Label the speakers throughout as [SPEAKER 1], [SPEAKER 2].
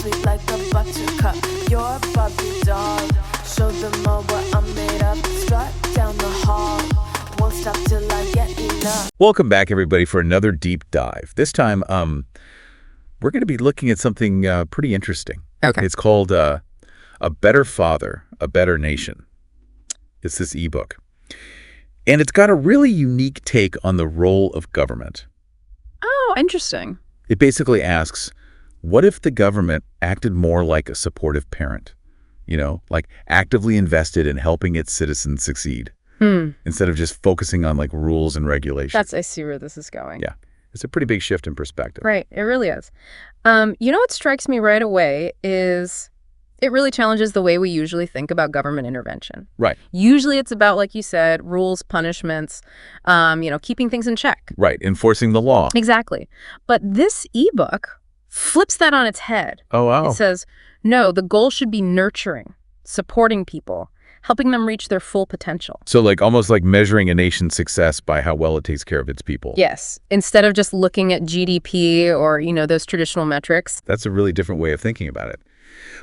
[SPEAKER 1] sweet like a buttercup. You're a Barbie doll. Show them all what I'm made of. Strut down the hall. Won't stop till I get enough.
[SPEAKER 2] Welcome back, everybody, for another deep dive. This time, we're going to be looking at something pretty interesting.
[SPEAKER 3] Okay.
[SPEAKER 2] It's called A Better Father, A Better Nation. It's this ebook. And it's got a really unique take on the role of government.
[SPEAKER 3] Oh, interesting.
[SPEAKER 2] It basically asks, what if the government acted more like a supportive parent? You know, like actively invested in helping its citizens succeed instead of just focusing on like rules and regulations.
[SPEAKER 3] I see where this is going.
[SPEAKER 2] Yeah. It's a pretty big shift in perspective.
[SPEAKER 3] Right. It really is. What strikes me right away is it really challenges the way we usually think about government intervention.
[SPEAKER 2] Right.
[SPEAKER 3] Usually it's about, like you said, rules, punishments, keeping things in check.
[SPEAKER 2] Right. Enforcing the law.
[SPEAKER 3] Exactly. But this ebook flips that on its head.
[SPEAKER 2] Oh, wow.
[SPEAKER 3] It says, no, the goal should be nurturing, supporting people, helping them reach their full potential.
[SPEAKER 2] So like almost like measuring a nation's success by how well it takes care of its people.
[SPEAKER 3] Yes. Instead of just looking at GDP or, those traditional metrics.
[SPEAKER 2] That's a really different way of thinking about it.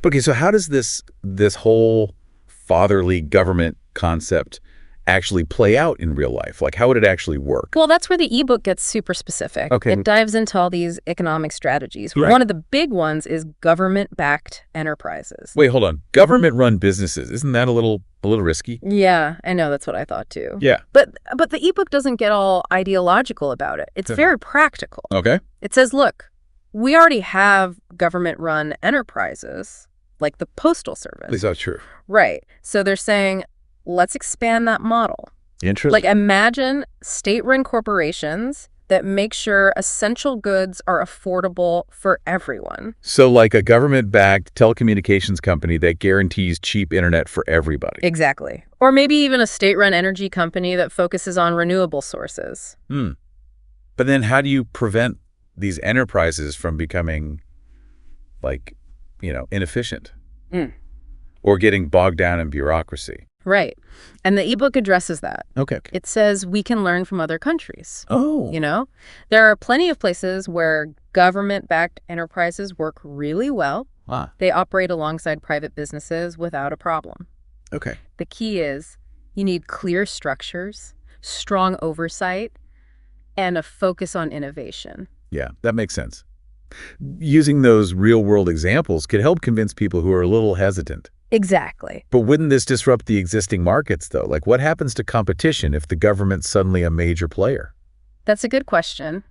[SPEAKER 2] Okay, so how does this whole fatherly government concept actually play out in real life? Like, how would it actually work?
[SPEAKER 3] Well, that's where the ebook gets super specific.
[SPEAKER 2] Okay.
[SPEAKER 3] It dives into all these economic strategies.
[SPEAKER 2] Right.
[SPEAKER 3] One of the big ones is government-backed enterprises.
[SPEAKER 2] Wait, hold on. Government-run businesses. Isn't that a little risky?
[SPEAKER 3] Yeah, I know. That's what I thought, too.
[SPEAKER 2] Yeah.
[SPEAKER 3] But the ebook doesn't get all ideological about it. It's very practical.
[SPEAKER 2] Okay.
[SPEAKER 3] It says, look, we already have government-run enterprises, like the Postal Service.
[SPEAKER 2] At least that's true.
[SPEAKER 3] Right. So they're saying, let's expand that model.
[SPEAKER 2] Interesting.
[SPEAKER 3] Like, imagine state-run corporations that make sure essential goods are affordable for everyone.
[SPEAKER 2] So like a government-backed telecommunications company that guarantees cheap internet for everybody.
[SPEAKER 3] Exactly. Or maybe even a state-run energy company that focuses on renewable sources.
[SPEAKER 2] But then how do you prevent these enterprises from becoming inefficient or getting bogged down in bureaucracy?
[SPEAKER 3] Right. And the ebook addresses that.
[SPEAKER 2] Okay.
[SPEAKER 3] It says we can learn from other countries.
[SPEAKER 2] Oh.
[SPEAKER 3] There are plenty of places where government-backed enterprises work really well.
[SPEAKER 2] Ah.
[SPEAKER 3] They operate alongside private businesses without a problem.
[SPEAKER 2] Okay.
[SPEAKER 3] The key is you need clear structures, strong oversight, and a focus on innovation.
[SPEAKER 2] Yeah, that makes sense. Using those real-world examples could help convince people who are a little hesitant.
[SPEAKER 3] Exactly.
[SPEAKER 2] But wouldn't this disrupt the existing markets, though? Like, what happens to competition if the government's suddenly a major player?
[SPEAKER 3] That's a good question.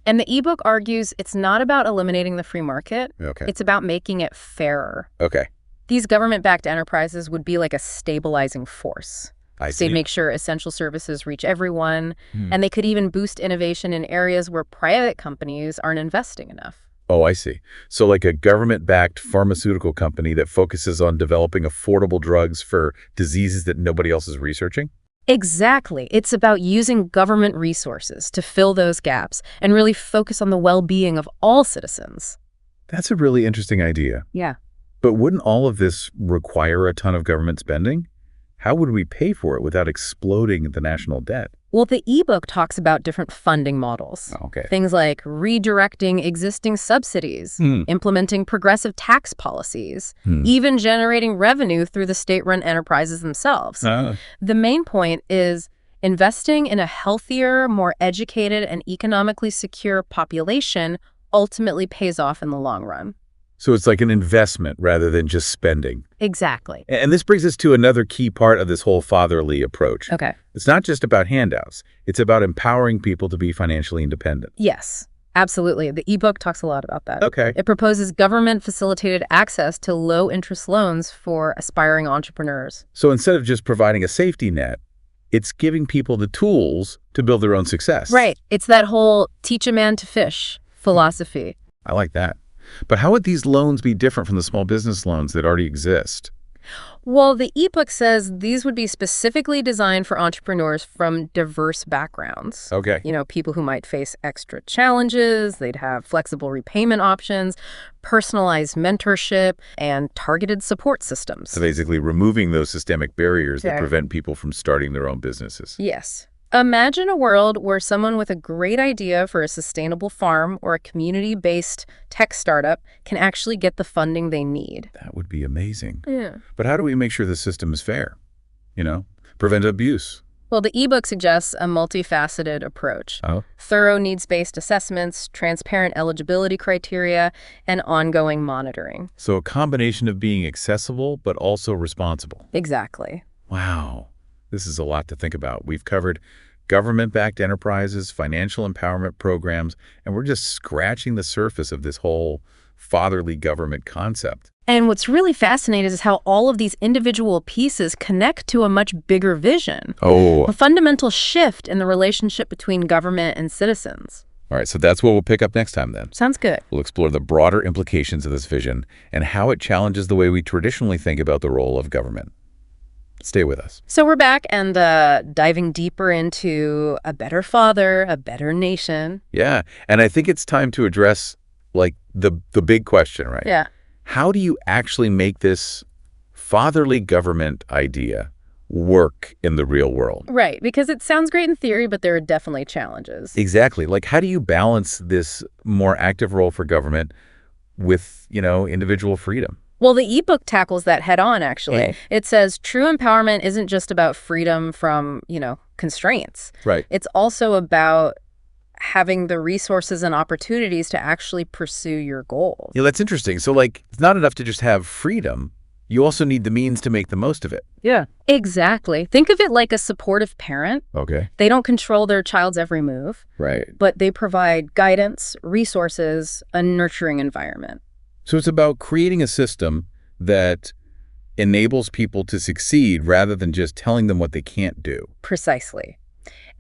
[SPEAKER 3] And the ebook argues it's not about eliminating the free market.
[SPEAKER 2] Okay.
[SPEAKER 3] It's about making it fairer.
[SPEAKER 2] Okay.
[SPEAKER 3] These government-backed enterprises would be like a stabilizing force.
[SPEAKER 2] I see.
[SPEAKER 3] They'd make sure essential services reach everyone, and they could even boost innovation in areas where private companies aren't investing enough.
[SPEAKER 2] Oh, I see. So like a government-backed pharmaceutical company that focuses on developing affordable drugs for diseases that nobody else is researching?
[SPEAKER 3] Exactly. It's about using government resources to fill those gaps and really focus on the well-being of all citizens.
[SPEAKER 2] That's a really interesting idea.
[SPEAKER 3] Yeah.
[SPEAKER 2] But wouldn't all of this require a ton of government spending? How would we pay for it without exploding the national debt?
[SPEAKER 3] Well, the ebook talks about different funding models.
[SPEAKER 2] Okay.
[SPEAKER 3] Things like redirecting existing subsidies, implementing progressive tax policies, even generating revenue through the state-run enterprises themselves. The main point is investing in a healthier, more educated, and economically secure population ultimately pays off in the long run.
[SPEAKER 2] So it's like an investment rather than just spending.
[SPEAKER 3] Exactly.
[SPEAKER 2] And this brings us to another key part of this whole fatherly approach.
[SPEAKER 3] Okay.
[SPEAKER 2] It's not just about handouts. It's about empowering people to be financially independent.
[SPEAKER 3] Yes, absolutely. The ebook talks a lot about that.
[SPEAKER 2] Okay.
[SPEAKER 3] It proposes government-facilitated access to low-interest loans for aspiring entrepreneurs.
[SPEAKER 2] So instead of just providing a safety net, it's giving people the tools to build their own success.
[SPEAKER 3] Right. It's that whole teach a man to fish philosophy.
[SPEAKER 2] I like that. But how would these loans be different from the small business loans that already exist?
[SPEAKER 3] Well, the ebook says these would be specifically designed for entrepreneurs from diverse backgrounds.
[SPEAKER 2] Okay.
[SPEAKER 3] People who might face extra challenges, they'd have flexible repayment options, personalized mentorship, and targeted support systems.
[SPEAKER 2] So basically removing those systemic barriers that
[SPEAKER 3] Sure.
[SPEAKER 2] prevent people from starting their own businesses.
[SPEAKER 3] Yes. Imagine a world where someone with a great idea for a sustainable farm or a community-based tech startup can actually get the funding they need.
[SPEAKER 2] That would be amazing.
[SPEAKER 3] Yeah.
[SPEAKER 2] But how do we make sure the system is fair? Prevent abuse.
[SPEAKER 3] Well, the eBook suggests a multifaceted approach.
[SPEAKER 2] Oh.
[SPEAKER 3] Thorough needs-based assessments, transparent eligibility criteria, and ongoing monitoring.
[SPEAKER 2] So a combination of being accessible but also responsible.
[SPEAKER 3] Exactly.
[SPEAKER 2] Wow. This is a lot to think about. We've covered government-backed enterprises, financial empowerment programs, and we're just scratching the surface of this whole fatherly government concept.
[SPEAKER 3] And what's really fascinating is how all of these individual pieces connect to a much bigger vision.
[SPEAKER 2] Oh.
[SPEAKER 3] A fundamental shift in the relationship between government and citizens.
[SPEAKER 2] All right, so that's what we'll pick up next time then.
[SPEAKER 3] Sounds good.
[SPEAKER 2] We'll explore the broader implications of this vision and how it challenges the way we traditionally think about the role of government. Stay with us.
[SPEAKER 3] So we're back and diving deeper into a better father, a better nation.
[SPEAKER 2] Yeah, and I think it's time to address, the big question, right?
[SPEAKER 3] Yeah.
[SPEAKER 2] How do you actually make this fatherly government idea work in the real world?
[SPEAKER 3] Right, because it sounds great in theory, but there are definitely challenges.
[SPEAKER 2] Exactly. How do you balance this more active role for government with, individual freedom?
[SPEAKER 3] Well, the eBook tackles that head on, actually.
[SPEAKER 2] Yeah.
[SPEAKER 3] It says true empowerment isn't just about freedom from, constraints.
[SPEAKER 2] Right.
[SPEAKER 3] It's also about having the resources and opportunities to actually pursue your goals.
[SPEAKER 2] Yeah, that's interesting. So, it's not enough to just have freedom. You also need the means to make the most of it.
[SPEAKER 3] Yeah. Exactly. Think of it like a supportive parent.
[SPEAKER 2] Okay.
[SPEAKER 3] They don't control their child's every move,
[SPEAKER 2] Right.
[SPEAKER 3] but they provide guidance, resources, a nurturing environment.
[SPEAKER 2] So it's about creating a system that enables people to succeed rather than just telling them what they can't do.
[SPEAKER 3] Precisely.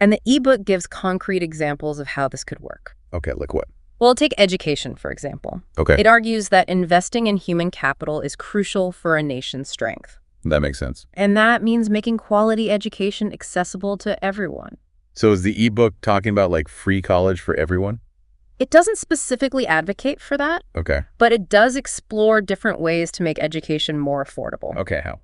[SPEAKER 3] And the eBook gives concrete examples of how this could work.
[SPEAKER 2] Okay, like what?
[SPEAKER 3] Well, take education, for example.
[SPEAKER 2] Okay.
[SPEAKER 3] It argues that investing in human capital is crucial for a nation's strength.
[SPEAKER 2] That makes sense.
[SPEAKER 3] And that means making quality education accessible to everyone.
[SPEAKER 2] So is the ebook talking about free college for everyone?
[SPEAKER 3] It doesn't specifically advocate for that,
[SPEAKER 2] Okay.
[SPEAKER 3] but it does explore different ways to make education more affordable.
[SPEAKER 2] Okay, how?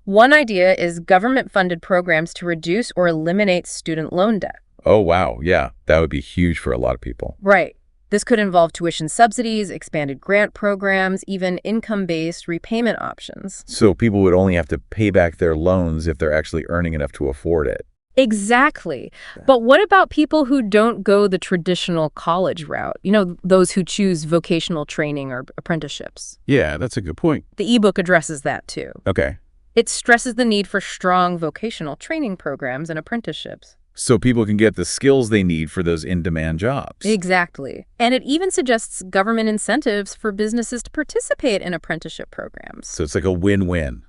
[SPEAKER 3] One idea is government-funded programs to reduce or eliminate student loan debt.
[SPEAKER 2] Oh, wow. Yeah, that would be huge for a lot of people.
[SPEAKER 3] Right. This could involve tuition subsidies, expanded grant programs, even income-based repayment options.
[SPEAKER 2] So people would only have to pay back their loans if they're actually earning enough to afford it.
[SPEAKER 3] Exactly. But what about people who don't go the traditional college route? Those who choose vocational training or apprenticeships.
[SPEAKER 2] Yeah, that's a good point.
[SPEAKER 3] The ebook addresses that too.
[SPEAKER 2] Okay.
[SPEAKER 3] It stresses the need for strong vocational training programs and apprenticeships.
[SPEAKER 2] So people can get the skills they need for those in-demand jobs.
[SPEAKER 3] Exactly. And it even suggests government incentives for businesses to participate in apprenticeship programs.
[SPEAKER 2] So it's like a win-win.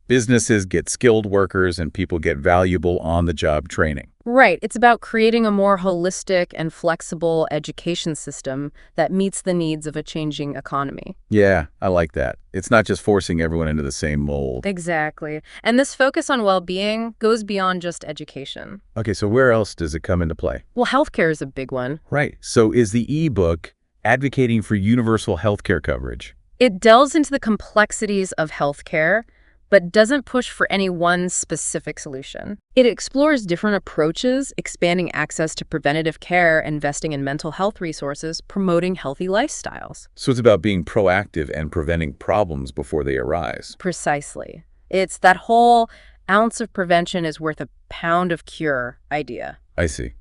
[SPEAKER 2] Businesses get skilled workers and people get valuable on-the-job training.
[SPEAKER 3] Right. It's about creating a more holistic and flexible education system that meets the needs of a changing economy.
[SPEAKER 2] Yeah, I like that. It's not just forcing everyone into the same mold.
[SPEAKER 3] Exactly. And this focus on well-being goes beyond just education.
[SPEAKER 2] Okay, so where else does it come into play?
[SPEAKER 3] Well, healthcare is a big one.
[SPEAKER 2] Right. So is the ebook advocating for universal healthcare coverage?
[SPEAKER 3] It delves into the complexities of healthcare, but doesn't push for any one specific solution. It explores different approaches, expanding access to preventative care, investing in mental health resources, promoting healthy lifestyles.
[SPEAKER 2] So it's about being proactive and preventing problems before they arise.
[SPEAKER 3] Precisely. It's that whole ounce of prevention is worth a pound of cure idea.
[SPEAKER 2] I see.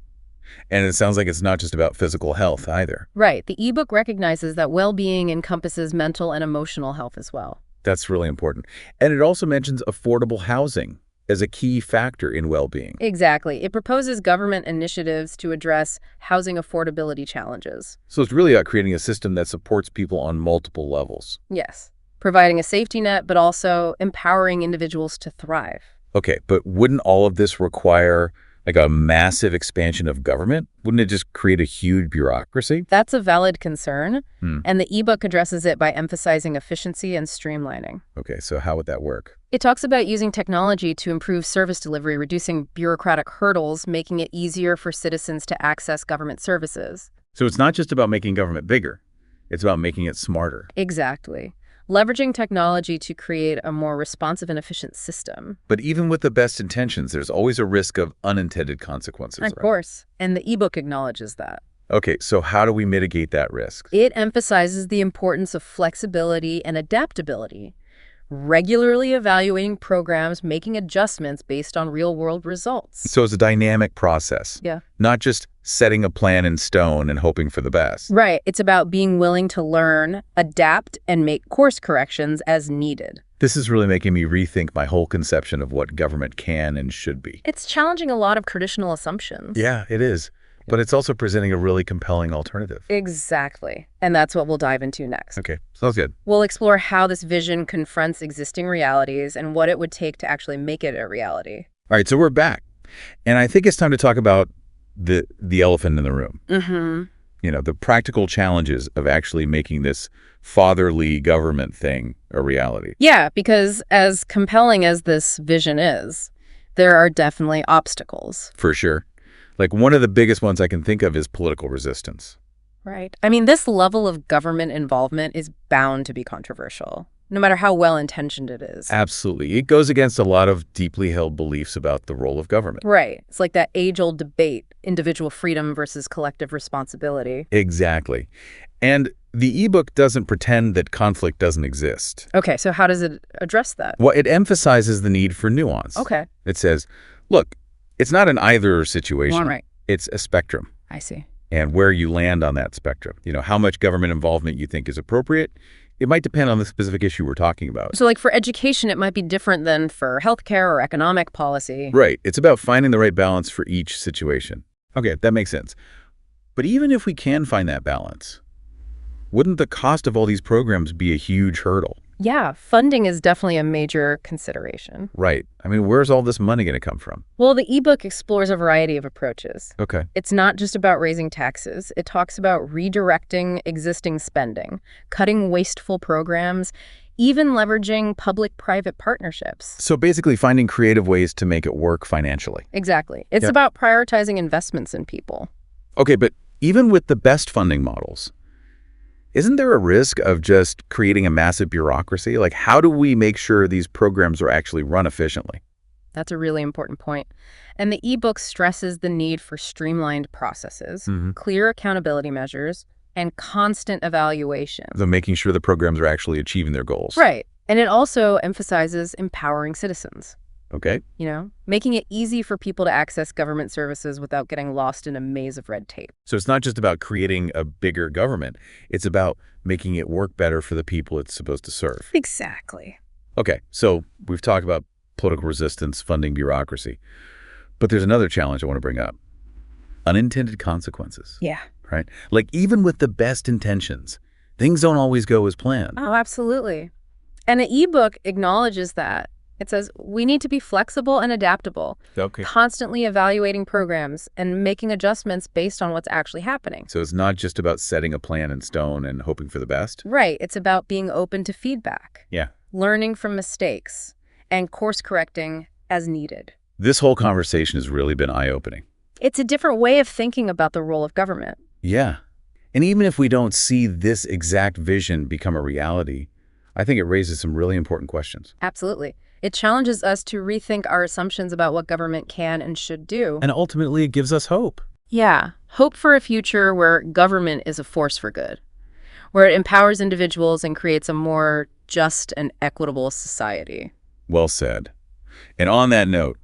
[SPEAKER 2] And it sounds like it's not just about physical health either.
[SPEAKER 3] Right. The ebook recognizes that well-being encompasses mental and emotional health as well.
[SPEAKER 2] That's really important. And it also mentions affordable housing as a key factor in well-being.
[SPEAKER 3] Exactly. It proposes government initiatives to address housing affordability challenges.
[SPEAKER 2] So it's really about creating a system that supports people on multiple levels.
[SPEAKER 3] Yes. Providing a safety net, but also empowering individuals to thrive.
[SPEAKER 2] Okay, but wouldn't all of this require a massive expansion of government? Wouldn't it just create a huge bureaucracy?
[SPEAKER 3] That's a valid concern, and the ebook addresses it by emphasizing efficiency and streamlining.
[SPEAKER 2] Okay, so how would that work?
[SPEAKER 3] It talks about using technology to improve service delivery, reducing bureaucratic hurdles, making it easier for citizens to access government services.
[SPEAKER 2] So it's not just about making government bigger. It's about making it smarter.
[SPEAKER 3] Exactly. leveraging technology to create a more responsive and efficient system.
[SPEAKER 2] But even with the best intentions, there's always a risk of unintended consequences.
[SPEAKER 3] Of course. And the ebook acknowledges that.
[SPEAKER 2] Okay, so how do we mitigate that risk?
[SPEAKER 3] It emphasizes the importance of flexibility and adaptability, regularly evaluating programs, making adjustments based on real-world results.
[SPEAKER 2] So it's a dynamic process.
[SPEAKER 3] Yeah.
[SPEAKER 2] Not just setting a plan in stone and hoping for the best.
[SPEAKER 3] Right. It's about being willing to learn, adapt, and make course corrections as needed.
[SPEAKER 2] This is really making me rethink my whole conception of what government can and should be.
[SPEAKER 3] It's challenging a lot of traditional assumptions.
[SPEAKER 2] Yeah, it is. But it's also presenting a really compelling alternative.
[SPEAKER 3] Exactly. And that's what we'll dive into next.
[SPEAKER 2] Okay, sounds good.
[SPEAKER 3] We'll explore how this vision confronts existing realities and what it would take to actually make it a reality.
[SPEAKER 2] All right, so we're back. And I think it's time to talk about the elephant in the room. You know, the practical challenges of actually making this fatherly government thing a reality.
[SPEAKER 3] Yeah, because as compelling as this vision is, there are definitely obstacles.
[SPEAKER 2] For sure. Like one of the biggest ones I can think of is political resistance.
[SPEAKER 3] Right. I mean, this level of government involvement is bound to be controversial, no matter how well-intentioned it is.
[SPEAKER 2] Absolutely. It goes against a lot of deeply held beliefs about the role of government.
[SPEAKER 3] Right. It's like that age-old debate, individual freedom versus collective responsibility.
[SPEAKER 2] Exactly. And the ebook doesn't pretend that conflict doesn't exist.
[SPEAKER 3] Okay, so how does it address that?
[SPEAKER 2] Well, it emphasizes the need for nuance.
[SPEAKER 3] Okay.
[SPEAKER 2] It says, look, it's not an either situation.
[SPEAKER 3] Right.
[SPEAKER 2] It's a spectrum.
[SPEAKER 3] I see.
[SPEAKER 2] And where you land on that spectrum. You know, how much government involvement you think is appropriate. It might depend on the specific issue we're talking about.
[SPEAKER 3] So like for education, it might be different than for healthcare or economic policy.
[SPEAKER 2] Right. It's about finding the right balance for each situation. Okay, that makes sense. But even if we can find that balance, wouldn't the cost of all these programs be a huge hurdle?
[SPEAKER 3] Yeah, funding is definitely a major consideration.
[SPEAKER 2] Right. I mean, where's all this money going to come from?
[SPEAKER 3] Well, the ebook explores a variety of approaches.
[SPEAKER 2] Okay.
[SPEAKER 3] It's not just about raising taxes. It talks about redirecting existing spending, cutting wasteful programs, even leveraging public-private partnerships.
[SPEAKER 2] So basically finding creative ways to make it work financially.
[SPEAKER 3] Exactly. It's about prioritizing investments in people.
[SPEAKER 2] Okay, but even with the best funding models, isn't there a risk of just creating a massive bureaucracy? Like, how do we make sure these programs are actually run efficiently?
[SPEAKER 3] That's a really important point. And the ebook stresses the need for streamlined processes, clear accountability measures, and constant evaluation.
[SPEAKER 2] So making sure the programs are actually achieving their goals.
[SPEAKER 3] Right. And it also emphasizes empowering citizens.
[SPEAKER 2] Okay.
[SPEAKER 3] You know, making it easy for people to access government services without getting lost in a maze of red tape.
[SPEAKER 2] So it's not just about creating a bigger government. It's about making it work better for the people it's supposed to serve.
[SPEAKER 3] Exactly.
[SPEAKER 2] Okay, so we've talked about political resistance, funding bureaucracy. But there's another challenge I want to bring up. Unintended consequences.
[SPEAKER 3] Yeah.
[SPEAKER 2] Right? Like even with the best intentions, things don't always go as planned.
[SPEAKER 3] Oh, absolutely. And the ebook acknowledges that. It says we need to be flexible and adaptable, constantly evaluating programs and making adjustments based on what's actually happening.
[SPEAKER 2] So it's not just about setting a plan in stone and hoping for the best?
[SPEAKER 3] Right. It's about being open to feedback.
[SPEAKER 2] Yeah.
[SPEAKER 3] Learning from mistakes and course correcting as needed.
[SPEAKER 2] This whole conversation has really been eye-opening.
[SPEAKER 3] It's a different way of thinking about the role of government.
[SPEAKER 2] Yeah. And even if we don't see this exact vision become a reality, I think it raises some really important questions.
[SPEAKER 3] Absolutely. It challenges us to rethink our assumptions about what government can and should do.
[SPEAKER 2] And ultimately, it gives us hope.
[SPEAKER 3] Yeah, hope for a future where government is a force for good, where it empowers individuals and creates a more just and equitable society.
[SPEAKER 2] Well said. And on that note,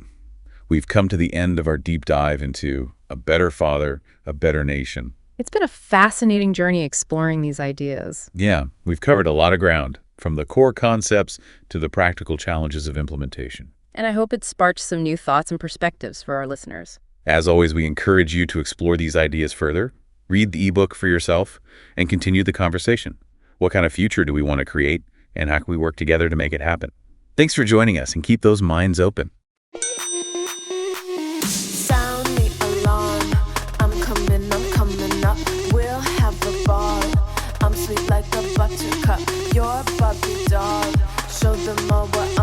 [SPEAKER 2] we've come to the end of our deep dive into a better father, a better nation.
[SPEAKER 3] It's been a fascinating journey exploring these ideas.
[SPEAKER 2] Yeah, we've covered a lot of ground, from the core concepts to the practical challenges of implementation.
[SPEAKER 3] And I hope it sparked some new thoughts and perspectives for our listeners.
[SPEAKER 2] As always, we encourage you to explore these ideas further, read the ebook for yourself, and continue the conversation. What kind of future do we want to create, and how can we work together to make it happen? Thanks for joining us, and keep those minds open.
[SPEAKER 1] Sound the alarm. I'm coming up. We'll have a ball. I'm sweet like a buttercup. You're a Barbie doll. Show them all what